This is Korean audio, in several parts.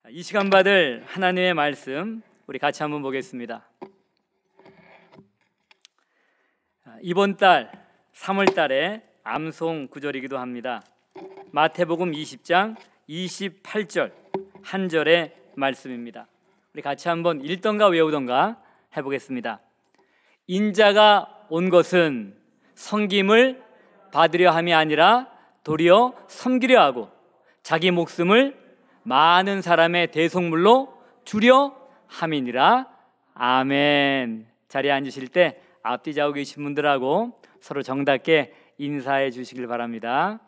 이 시간 받을 하나님의 말씀 우리 같이 한번 보겠습니다. 이번 달 3월 달에 암송 구절이기도 합니다. 마태복음 20장 28절 한 절의 말씀입니다. 우리 같이 한번 읽던가 외우던가 해보겠습니다. 인자가 온 것은 섬김을 받으려 함이 아니라 도리어 섬기려 하고 자기 목숨을 많은 사람의 대속물로 주려 함이니라. 아멘. 자리에 앉으실 때 앞뒤 좌우 계신 분들하고 서로 정답게 인사해 주시길 바랍니다.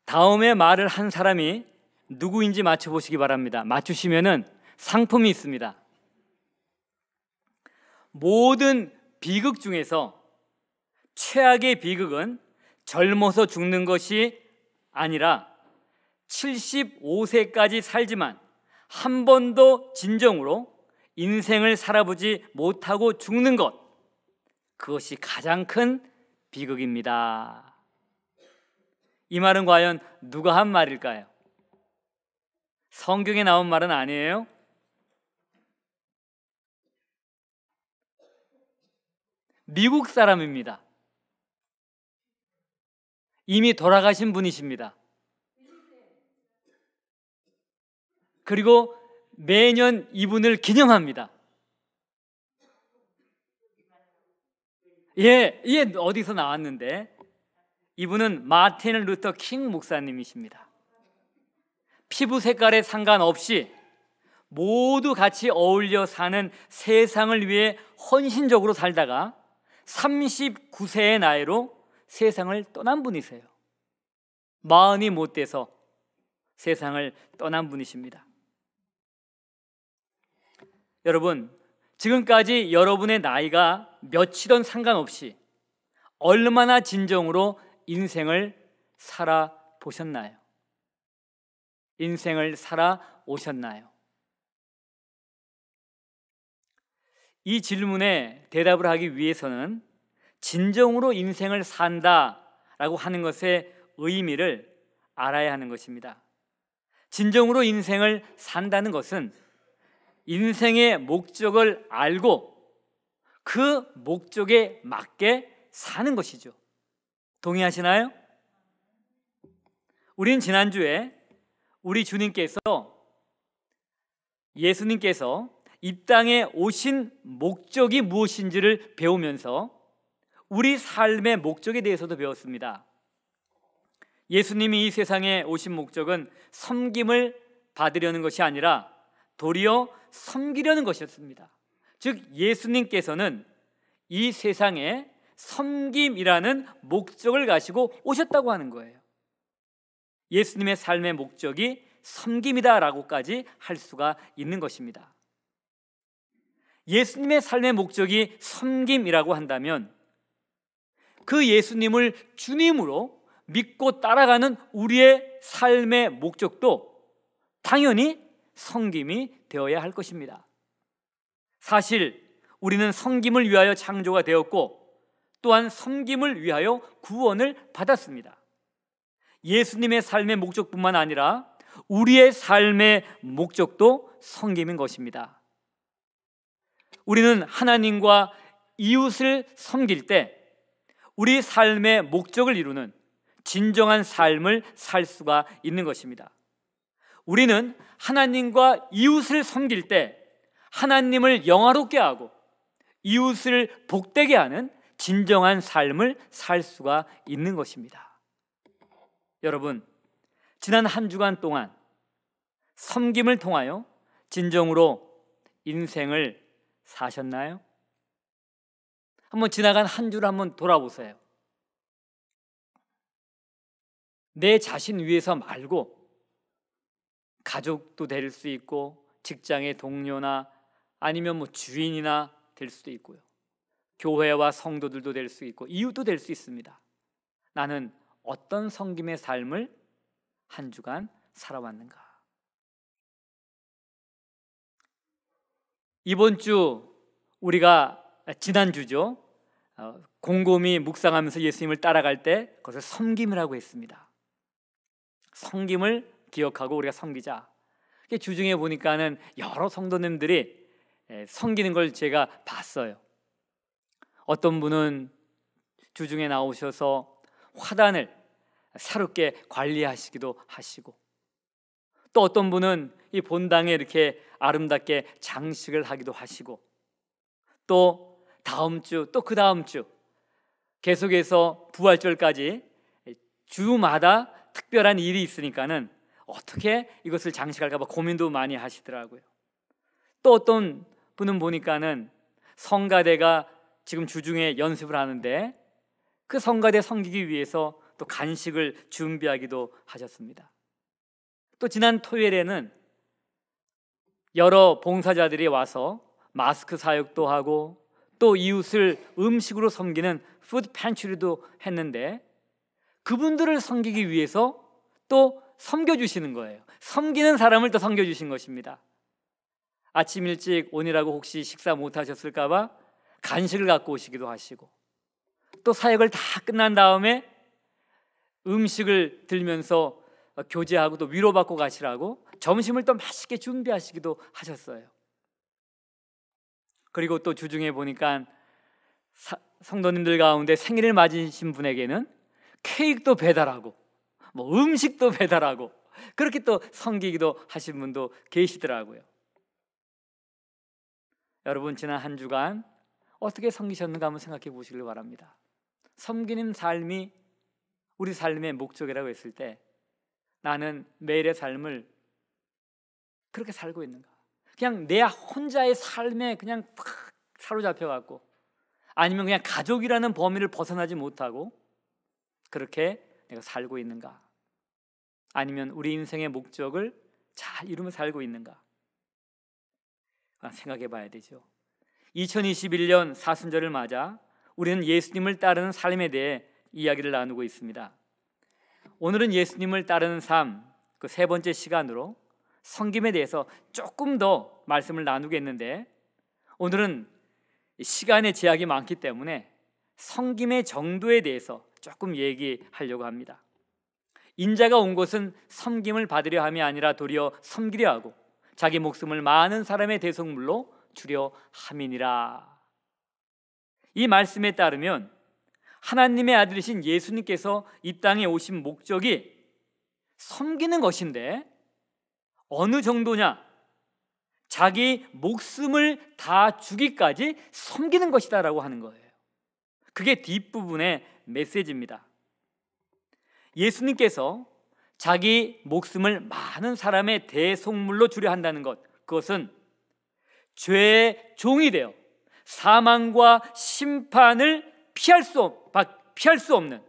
다음에 말을 한 사람이 누구인지 맞춰보시기 바랍니다. 맞추시면은 상품이 있습니다. 모든 비극 중에서 최악의 비극은 젊어서 죽는 것이 아니라 75세까지 살지만 한 번도 진정으로 인생을 살아보지 못하고 죽는 것, 그것이 가장 큰 비극입니다. 이 말은 과연 누가 한 말일까요? 성경에 나온 말은 아니에요. 미국 사람입니다. 이미 돌아가신 분이십니다. 그리고 매년 이분을 기념합니다. 예, 어디서 나왔는데 이분은 마틴 루터 킹 목사님이십니다. 피부 색깔에 상관없이 모두 같이 어울려 사는 세상을 위해 헌신적으로 살다가 39세의 나이로 세상을 떠난 분이세요. 마흔이 못 돼서 세상을 떠난 분이십니다. 여러분, 지금까지 여러분의 나이가 몇이든 상관없이 얼마나 진정으로 인생을 살아보셨나요? 인생을 살아오셨나요? 이 질문에 대답을 하기 위해서는 진정으로 인생을 산다라고 하는 것의 의미를 알아야 하는 것입니다. 진정으로 인생을 산다는 것은 인생의 목적을 알고 그 목적에 맞게 사는 것이죠. 동의하시나요? 우린 지난주에 우리 주님께서 예수님께서 이 땅에 오신 목적이 무엇인지를 배우면서 우리 삶의 목적에 대해서도 배웠습니다. 예수님이 이 세상에 오신 목적은 섬김을 받으려는 것이 아니라 도리어 섬기려는 것이었습니다. 즉 예수님께서는 이 세상에 섬김이라는 목적을 가지고 오셨다고 하는 거예요. 예수님의 삶의 목적이 섬김이다라고까지 할 수가 있는 것입니다. 예수님의 삶의 목적이 섬김이라고 한다면 그 예수님을 주님으로 믿고 따라가는 우리의 삶의 목적도 당연히 섬김이 되어야 할 것입니다. 사실 우리는 섬김을 위하여 창조가 되었고 또한 섬김을 위하여 구원을 받았습니다. 예수님의 삶의 목적뿐만 아니라 우리의 삶의 목적도 섬김인 것입니다. 우리는 하나님과 이웃을 섬길 때 우리 삶의 목적을 이루는 진정한 삶을 살 수가 있는 것입니다. 우리는 하나님과 이웃을 섬길 때 하나님을 영화롭게 하고 이웃을 복되게 하는 진정한 삶을 살 수가 있는 것입니다. 여러분, 지난 한 주간 동안 섬김을 통하여 진정으로 인생을 사셨나요? 한번 지나간 한 주를 한번 돌아보세요. 내 자신 위해서 말고 가족도 될 수 있고 직장의 동료나 아니면 주인이나 될 수도 있고요. 교회와 성도들도 될 수 있고 이웃도 될 수 있습니다. 나는 어떤 섬김의 삶을 한 주간 살아왔는가? 이번 주 우리가 지난주죠. 곰곰이 묵상하면서 예수님을 따라갈 때 그것을 섬김이라고 했습니다. 섬김을 기억하고 우리가 섬기자. 주중에 보니까는 여러 성도님들이 섬기는 걸 제가 봤어요. 어떤 분은 주중에 나오셔서 화단을 새롭게 관리하시기도 하시고, 또 어떤 분은 이 본당에 이렇게 아름답게 장식을 하기도 하시고, 또 다음 주, 또 그 다음 주 계속해서 부활절까지 주마다 특별한 일이 있으니까는 어떻게 이것을 장식할까 봐 고민도 많이 하시더라고요. 또 어떤 분은 보니까는 성가대가 지금 주중에 연습을 하는데 그 성가대 섬기기 위해서 또 간식을 준비하기도 하셨습니다. 또 지난 토요일에는 여러 봉사자들이 와서 마스크 사역도 하고 또 이웃을 음식으로 섬기는 푸드 팬츄리도 했는데 그분들을 섬기기 위해서 또 섬겨주시는 거예요. 섬기는 사람을 또 섬겨주신 것입니다. 아침 일찍 오느라고 혹시 식사 못하셨을까 봐 간식을 갖고 오시기도 하시고, 또 사역을 다 끝난 다음에 음식을 들면서 교제하고 또 위로받고 가시라고 점심을 또 맛있게 준비하시기도 하셨어요. 그리고 또 주중에 보니까 성도님들 가운데 생일을 맞으신 분에게는 케이크도 배달하고 뭐 음식도 배달하고 그렇게 또 섬기기도 하신 분도 계시더라고요. 여러분, 지난 한 주간 어떻게 섬기셨는가 한번 생각해 보시길 바랍니다. 섬기는 삶이 우리 삶의 목적이라고 했을 때 나는 매일의 삶을 그렇게 살고 있는가? 그냥 내 혼자의 삶에 그냥 팍 사로잡혀 갖고, 아니면 그냥 가족이라는 범위를 벗어나지 못하고 그렇게 내가 살고 있는가? 아니면 우리 인생의 목적을 잘 이루며 살고 있는가? 생각해 봐야 되죠. 2021년 사순절을 맞아 우리는 예수님을 따르는 삶에 대해 이야기를 나누고 있습니다. 오늘은 예수님을 따르는 삶, 그 세 번째 시간으로 섬김에 대해서 조금 더 말씀을 나누겠는데, 오늘은 시간의 제약이 많기 때문에 섬김의 정도에 대해서 조금 얘기하려고 합니다. 인자가 온 것은 섬김을 받으려 함이 아니라 도리어 섬기려 하고 자기 목숨을 많은 사람의 대속물로 주려 함이니라. 이 말씀에 따르면 하나님의 아들이신 예수님께서 이 땅에 오신 목적이 섬기는 것인데 어느 정도냐? 자기 목숨을 다 주기까지 섬기는 것이다라고 하는 거예요. 그게 뒷부분의 메시지입니다. 예수님께서 자기 목숨을 많은 사람의 대속물로 주려 한다는 것, 그것은 죄의 종이 되어 사망과 심판을 피할 수 없는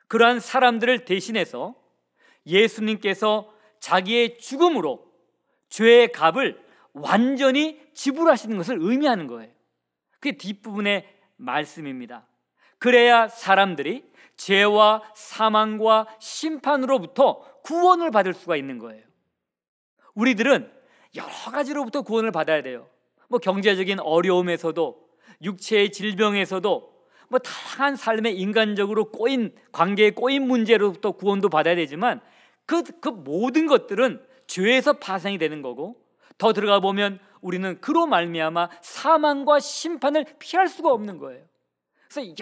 그러한 사람들을 대신해서 예수님께서 자기의 죽음으로 죄의 값을 완전히 지불하시는 것을 의미하는 거예요. 그게 뒷부분의 말씀입니다. 그래야 사람들이 죄와 사망과 심판으로부터 구원을 받을 수가 있는 거예요. 우리들은 여러 가지로부터 구원을 받아야 돼요. 경제적인 어려움에서도, 육체의 질병에서도, 다양한 삶의 인간적으로 꼬인 관계에 꼬인 문제로부터 구원도 받아야 되지만 그 모든 것들은 죄에서 파생이 되는 거고, 더 들어가 보면 우리는 그로 말미암아 사망과 심판을 피할 수가 없는 거예요. 그래서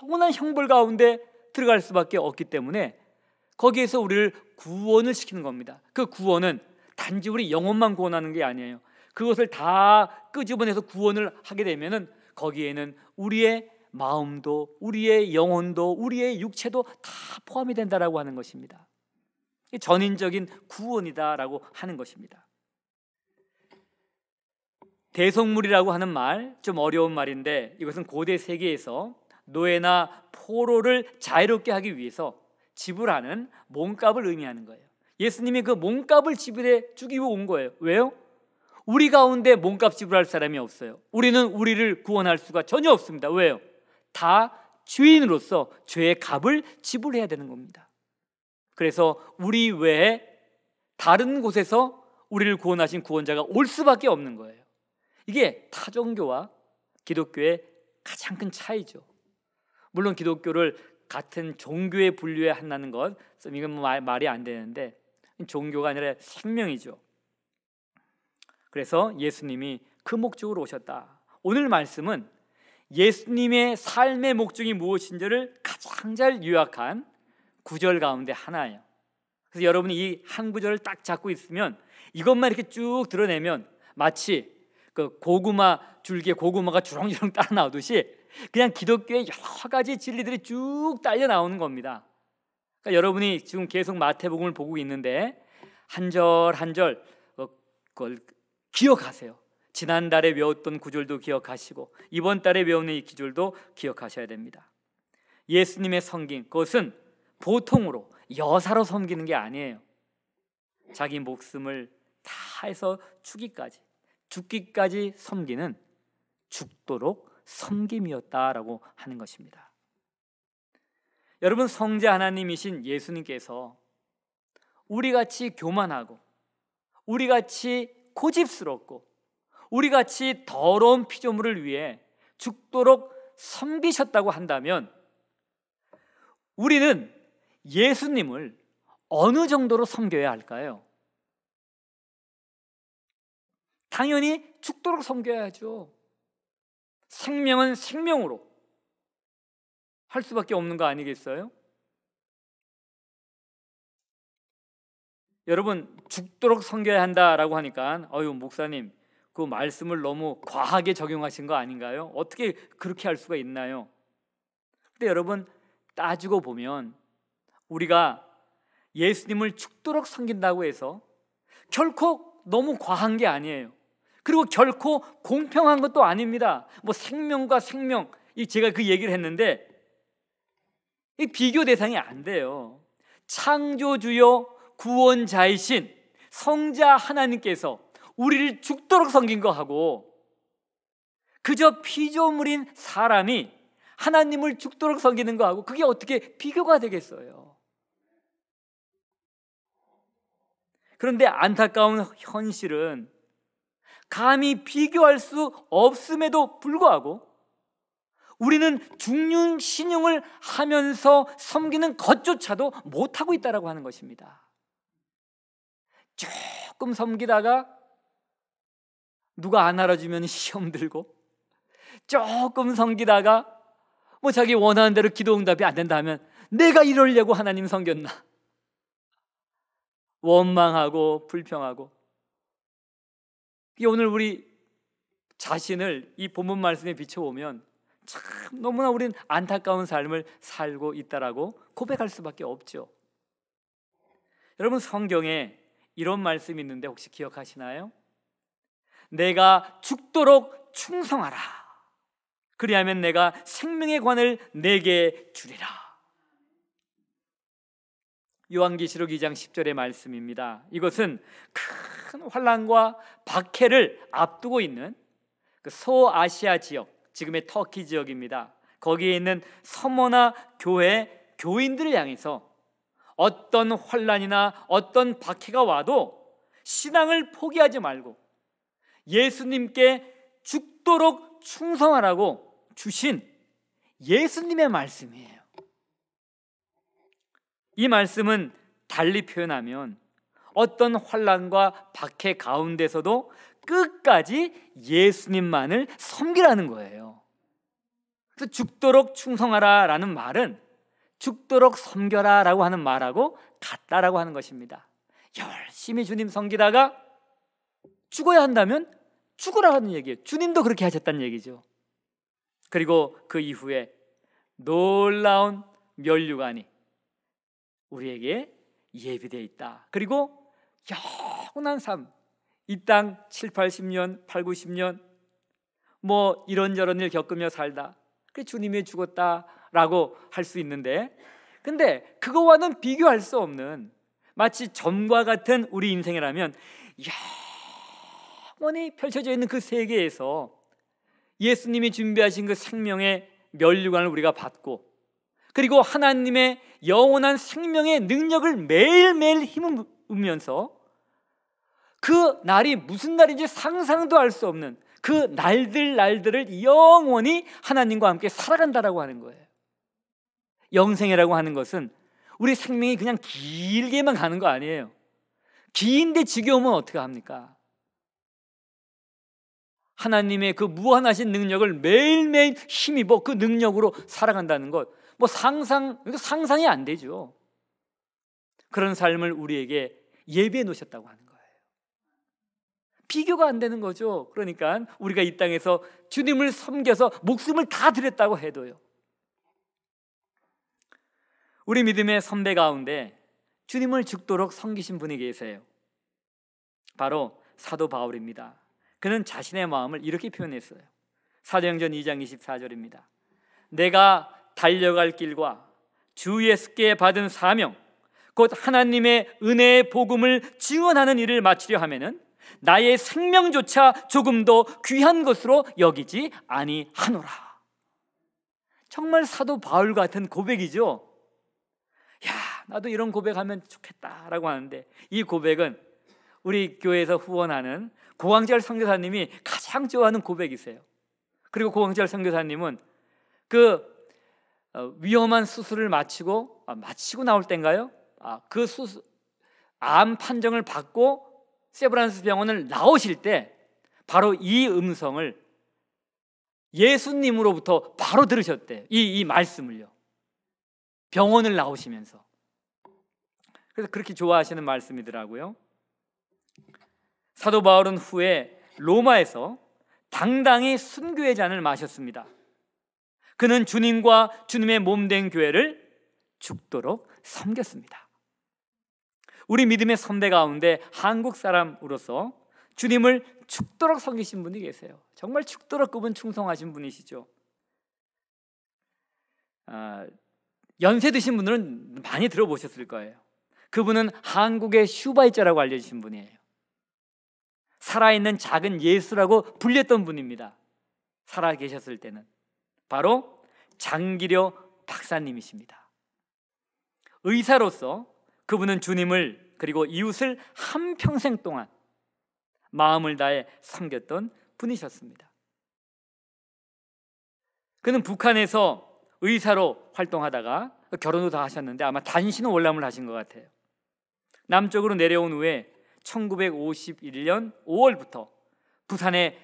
영원한 형벌 가운데 들어갈 수밖에 없기 때문에 거기에서 우리를 구원을 시키는 겁니다. 그 구원은 단지 우리 영혼만 구원하는 게 아니에요. 그것을 다 끄집어내서 구원을 하게 되면은 거기에는 우리의 마음도, 우리의 영혼도, 우리의 육체도 다 포함이 된다라고 하는 것입니다. 전인적인 구원이다라고 하는 것입니다. 대속물이라고 하는 말, 좀 어려운 말인데 이것은 고대 세계에서 노예나 포로를 자유롭게 하기 위해서 지불하는 몸값을 의미하는 거예요. 예수님이 그 몸값을 지불해 주기 위해 온 거예요. 왜요? 우리 가운데 몸값 지불할 사람이 없어요. 우리는 우리를 구원할 수가 전혀 없습니다. 왜요? 다 죄인으로서 죄의 값을 지불해야 되는 겁니다. 그래서 우리 외에 다른 곳에서 우리를 구원하신 구원자가 올 수밖에 없는 거예요. 이게 타종교와 기독교의 가장 큰 차이죠. 물론 기독교를 같은 종교에 분류해 한다는 것, 이건 말이 안 되는데 종교가 아니라 생명이죠. 그래서 예수님이 그 목적으로 오셨다. 오늘 말씀은 예수님의 삶의 목적이 무엇인지를 가장 잘 요약한 구절 가운데 하나예요. 그래서 여러분이 이 한 구절을 딱 잡고 있으면, 이것만 이렇게 쭉 드러내면 마치 그 고구마 줄기에 고구마가 주렁주렁 따라 나오듯이 그냥 기독교의 여러 가지 진리들이 쭉 딸려 나오는 겁니다. 그러니까 여러분이 지금 계속 마태복음을 보고 있는데 한 절 한 절 그걸 기억하세요. 지난달에 외웠던 구절도 기억하시고 이번 달에 외우는 이 구절도 기억하셔야 됩니다. 예수님의 섬김, 그것은 보통으로 여사로 섬기는 게 아니에요. 자기 목숨을 다해서 죽기까지 섬기는 죽도록 섬김이었다라고 하는 것입니다. 여러분, 성자 하나님이신 예수님께서 우리같이 교만하고 우리같이 고집스럽고 우리같이 더러운 피조물을 위해 죽도록 섬기셨다고 한다면 우리는 예수님을 어느 정도로 섬겨야 할까요? 당연히 죽도록 섬겨야죠. 생명은 생명으로 할 수밖에 없는 거 아니겠어요? 여러분, 죽도록 섬겨야 한다라고 하니까 목사님 그 말씀을 너무 과하게 적용하신 거 아닌가요? 어떻게 그렇게 할 수가 있나요? 근데 여러분, 따지고 보면 우리가 예수님을 죽도록 섬긴다고 해서 결코 너무 과한 게 아니에요. 그리고 결코 공평한 것도 아닙니다. 뭐 생명과 생명, 제가 그 얘기를 했는데 이 비교 대상이 안 돼요. 창조주요 구원자이신 성자 하나님께서 우리를 죽도록 섬긴 거하고 그저 피조물인 사람이 하나님을 죽도록 섬기는 거하고 그게 어떻게 비교가 되겠어요? 그런데 안타까운 현실은 감히 비교할 수 없음에도 불구하고 우리는 중륜 신용을 하면서 섬기는 것조차도 못하고 있다고 하는 것입니다. 조금 섬기다가 누가 안 알아주면 시험 들고, 조금 섬기다가 뭐 자기 원하는 대로 기도 응답이 안 된다 하면 내가 이러려고 하나님 섬겼나, 원망하고 불평하고. 오늘 우리 자신을 이 본문 말씀에 비춰보면 참 너무나 우리는 안타까운 삶을 살고 있다라고 고백할 수밖에 없죠. 여러분, 성경에 이런 말씀이 있는데 혹시 기억하시나요? 내가 죽도록 충성하라, 그리하면 내가 생명의 관을 내게 주리라. 요한계시록 2장 10절의 말씀입니다. 이것은 큰 환난과 박해를 앞두고 있는 그 소아시아 지역, 지금의 터키 지역입니다. 거기에 있는 서머나 교회 교인들을 향해서 어떤 환난이나 어떤 박해가 와도 신앙을 포기하지 말고 예수님께 죽도록 충성하라고 주신 예수님의 말씀이에요. 이 말씀은 달리 표현하면 어떤 환난과 박해 가운데서도 끝까지 예수님만을 섬기라는 거예요. 그래서 죽도록 충성하라라는 말은 죽도록 섬겨라라고 하는 말하고 같다라고 하는 것입니다. 열심히 주님 섬기다가 죽어야 한다면 죽으라는 얘기예요. 주님도 그렇게 하셨다는 얘기죠. 그리고 그 이후에 놀라운 면류관이 우리에게 예비되어 있다. 그리고 영원한 삶, 이 땅 7, 80년, 8, 90년 뭐 이런저런 일 겪으며 살다, 그 주님이 죽었다라고 할 수 있는데, 근데 그거와는 비교할 수 없는 마치 점과 같은 우리 인생이라면 영원히 펼쳐져 있는 그 세계에서 예수님이 준비하신 그 생명의 면류관을 우리가 받고, 그리고 하나님의 영원한 생명의 능력을 매일매일 힘으면서 그 날이 무슨 날인지 상상도 할 수 없는 그 날들을 영원히 하나님과 함께 살아간다라고 하는 거예요. 영생이라고 하는 것은 우리 생명이 그냥 길게만 가는 거 아니에요. 긴데 지겨우면 어떻게 합니까? 하나님의 그 무한하신 능력을 매일매일 힘입어 그 능력으로 살아간다는 것, 뭐 상상이 안 되죠. 그런 삶을 우리에게 예비해 놓으셨다고 하는 거예요. 비교가 안 되는 거죠. 그러니까 우리가 이 땅에서 주님을 섬겨서 목숨을 다 드렸다고 해도요, 우리 믿음의 선배 가운데 주님을 죽도록 섬기신 분이 계세요. 바로 사도 바울입니다. 그는 자신의 마음을 이렇게 표현했어요. 사도행전 2장 24절입니다. 내가 달려갈 길과 주 예수께 받은 사명, 곧 하나님의 은혜의 복음을 증언하는 일을 마치려 하면은 나의 생명조차 조금도 귀한 것으로 여기지 아니하노라. 정말 사도 바울 같은 고백이죠. 야, 나도 이런 고백하면 좋겠다라고 하는데, 이 고백은 우리 교회에서 후원하는 고광철 선교사님이 가장 좋아하는 고백이세요. 그리고 고광철 선교사님은 그 위험한 수술을 마치고 나올 때인가요? 그 수술, 암 판정을 받고 세브란스 병원을 나오실 때 바로 이 음성을 예수님으로부터 바로 들으셨대요. 이 말씀을요. 병원을 나오시면서. 그래서 그렇게 좋아하시는 말씀이더라고요. 사도 바울은 후에 로마에서 당당히 순교의 잔을 마셨습니다. 그는 주님과 주님의 몸된 교회를 죽도록 섬겼습니다. 우리 믿음의 선배 가운데 한국 사람으로서 주님을 죽도록 섬기신 분이 계세요. 정말 죽도록 그분 충성하신 분이시죠. 연세 드신 분들은 많이 들어보셨을 거예요. 그분은 한국의 슈바이처라고 알려주신 분이에요. 살아있는 작은 예수라고 불렸던 분입니다. 살아 계셨을 때는. 바로 장기려 박사님이십니다. 의사로서 그분은 주님을 그리고 이웃을 한평생 동안 마음을 다해 섬겼던 분이셨습니다. 그는 북한에서 의사로 활동하다가 결혼도 다 하셨는데 아마 단신은 월남을 하신 것 같아요. 남쪽으로 내려온 후에 1951년 5월부터 부산에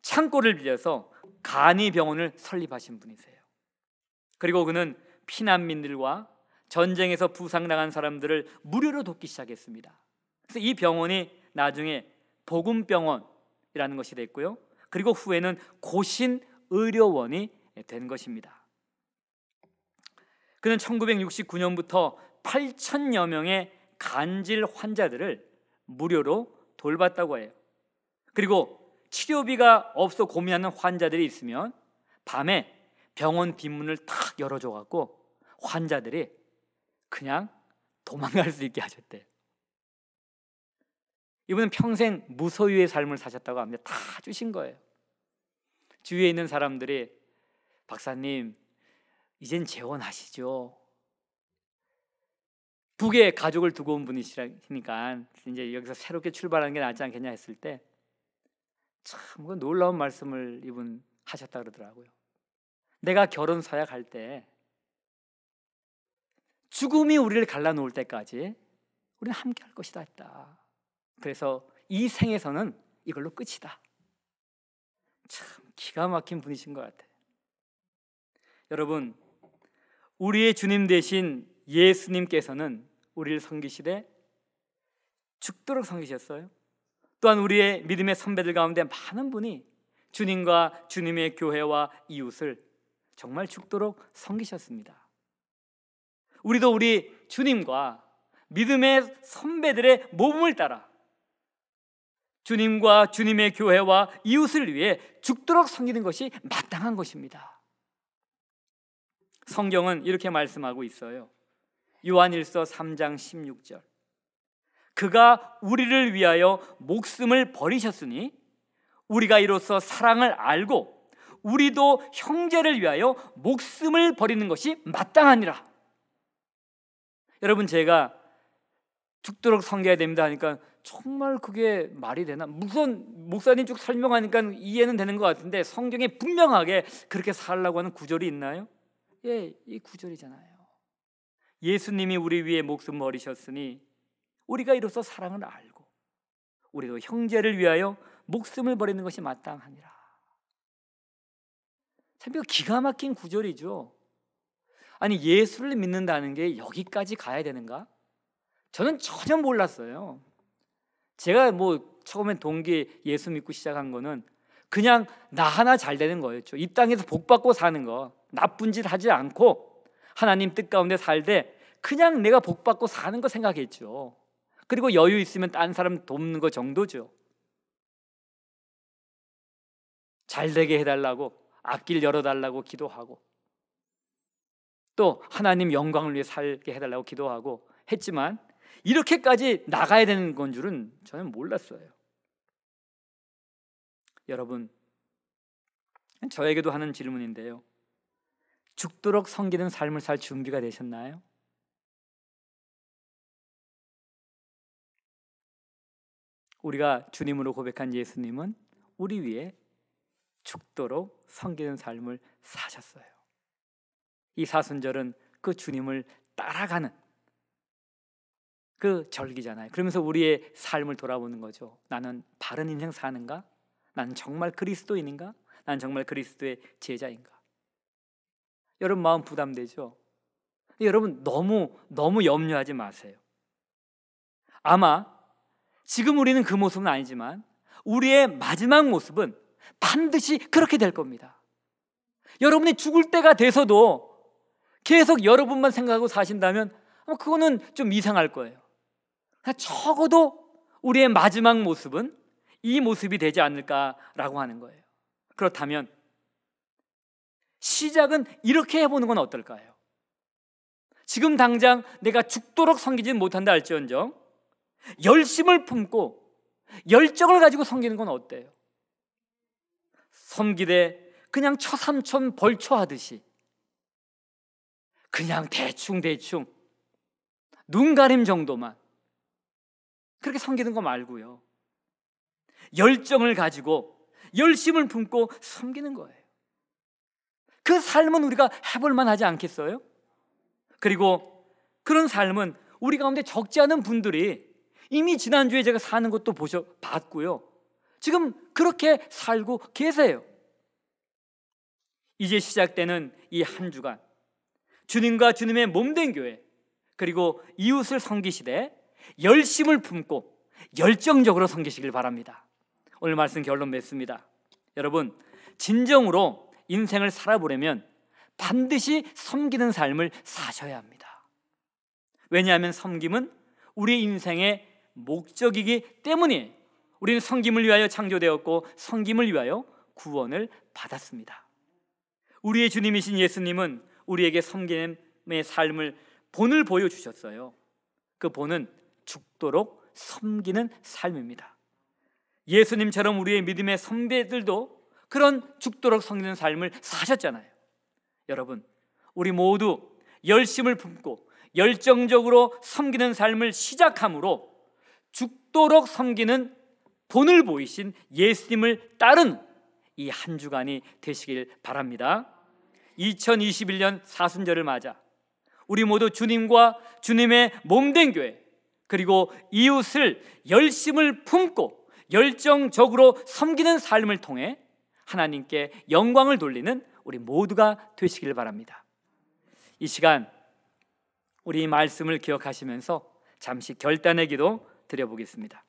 창고를 빌려서 간이병원을 설립하신 분이세요. 그리고 그는 피난민들과 전쟁에서 부상당한 사람들을 무료로 돕기 시작했습니다. 그래서 이 병원이 나중에 복음병원이라는 것이 됐고요. 그리고 후에는 고신의료원이 된 것입니다. 그는 1969년부터 8,000여 명의 간질 환자들을 무료로 돌봤다고 해요. 그리고 치료비가 없어 고민하는 환자들이 있으면 밤에 병원 뒷문을 탁 열어줘갖고 환자들이 그냥 도망갈 수 있게 하셨대요. 이분은 평생 무소유의 삶을 사셨다고 합니다. 다 주신 거예요. 주위에 있는 사람들이 박사님 이젠 재혼하시죠. 북에 가족을 두고 온 분이시니까 이제 여기서 새롭게 출발하는 게 낫지 않겠냐 했을 때 참 놀라운 말씀을 이분 하셨다 그러더라고요. 내가 결혼 서약 할 때 죽음이 우리를 갈라놓을 때까지 우리는 함께 할 것이다 했다. 그래서 이 생에서는 이걸로 끝이다. 참 기가 막힌 분이신 것 같아요. 여러분, 우리의 주님 되신 예수님께서는 우리를 섬기시되 죽도록 섬기셨어요. 또한 우리의 믿음의 선배들 가운데 많은 분이 주님과 주님의 교회와 이웃을 정말 죽도록 섬기셨습니다. 우리도 우리 주님과 믿음의 선배들의 모범을 따라 주님과 주님의 교회와 이웃을 위해 죽도록 섬기는 것이 마땅한 것입니다. 성경은 이렇게 말씀하고 있어요. 요한일서 3장 16절. 그가 우리를 위하여 목숨을 버리셨으니 우리가 이로써 사랑을 알고 우리도 형제를 위하여 목숨을 버리는 것이 마땅하니라. 여러분, 제가 죽도록 섬겨야 됩니다 하니까 정말 그게 말이 되나? 무슨 목사님 쭉 설명하니까 이해는 되는 것 같은데 성경에 분명하게 그렇게 살라고 하는 구절이 있나요? 예, 이 구절이잖아요. 예수님이 우리 위해 목숨 버리셨으니 우리가 이로써 사랑을 알고 우리도 형제를 위하여 목숨을 버리는 것이 마땅하니라. 참 이거 기가 막힌 구절이죠. 아니, 예수를 믿는다는 게 여기까지 가야 되는가? 저는 전혀 몰랐어요. 제가 처음에 동기 예수 믿고 시작한 거는 그냥 나 하나 잘 되는 거였죠. 이 땅에서 복 받고 사는 거, 나쁜 짓 하지 않고 하나님 뜻 가운데 살되 그냥 내가 복 받고 사는 거 생각했죠. 그리고 여유 있으면 딴 사람 돕는 거 정도죠. 잘 되게 해달라고, 앞길 열어달라고 기도하고, 또 하나님 영광을 위해 살게 해달라고 기도하고 했지만 이렇게까지 나가야 되는 건 줄은 저는 몰랐어요. 여러분, 저에게도 하는 질문인데요, 죽도록 섬기는 삶을 살 준비가 되셨나요? 우리가 주님으로 고백한 예수님은 우리 위해 죽도록 섬기는 삶을 사셨어요. 이 사순절은 그 주님을 따라가는 그 절기잖아요. 그러면서 우리의 삶을 돌아보는 거죠. 나는 바른 인생 사는가? 나는 정말 그리스도인인가? 나는 정말 그리스도의 제자인가? 여러분 마음 부담되죠? 여러분 너무 염려하지 마세요. 아마 지금 우리는 그 모습은 아니지만 우리의 마지막 모습은 반드시 그렇게 될 겁니다. 여러분이 죽을 때가 돼서도 계속 여러분만 생각하고 사신다면 그거는 좀 이상할 거예요. 적어도 우리의 마지막 모습은 이 모습이 되지 않을까라고 하는 거예요. 그렇다면 시작은 이렇게 해보는 건 어떨까요? 지금 당장 내가 죽도록 섬기지는 못한다 할지언정 열심을 품고 열정을 가지고 섬기는 건 어때요? 섬기되 그냥 처삼촌 벌초하듯이 그냥 대충 눈 가림 정도만 그렇게 섬기는 거 말고요, 열정을 가지고 열심을 품고 섬기는 거예요. 그 삶은 우리가 해볼 만하지 않겠어요? 그리고 그런 삶은 우리 가운데 적지 않은 분들이 이미 지난주에 제가 사는 것도 봤고요, 지금 그렇게 살고 계세요. 이제 시작되는 이 한 주간 주님과 주님의 몸된 교회 그리고 이웃을 섬기시되 열심을 품고 열정적으로 섬기시길 바랍니다. 오늘 말씀 결론 맺습니다. 여러분, 진정으로 인생을 살아보려면 반드시 섬기는 삶을 사셔야 합니다. 왜냐하면 섬김은 우리 인생의 목적이기 때문이에요. 우리는 섬김을 위하여 창조되었고 섬김을 위하여 구원을 받았습니다. 우리의 주님이신 예수님은 우리에게 섬김의 삶을 본을 보여주셨어요. 그 본은 죽도록 섬기는 삶입니다. 예수님처럼 우리의 믿음의 선배들도 그런 죽도록 섬기는 삶을 사셨잖아요. 여러분, 우리 모두 열심을 품고 열정적으로 섬기는 삶을 시작함으로 죽도록 섬기는 본을 보이신 예수님을 따른 이 한 주간이 되시길 바랍니다. 2021년 사순절을 맞아 우리 모두 주님과 주님의 몸된 교회 그리고 이웃을 열심을 품고 열정적으로 섬기는 삶을 통해 하나님께 영광을 돌리는 우리 모두가 되시길 바랍니다. 이 시간 우리 말씀을 기억하시면서 잠시 결단의 기도 드려보겠습니다.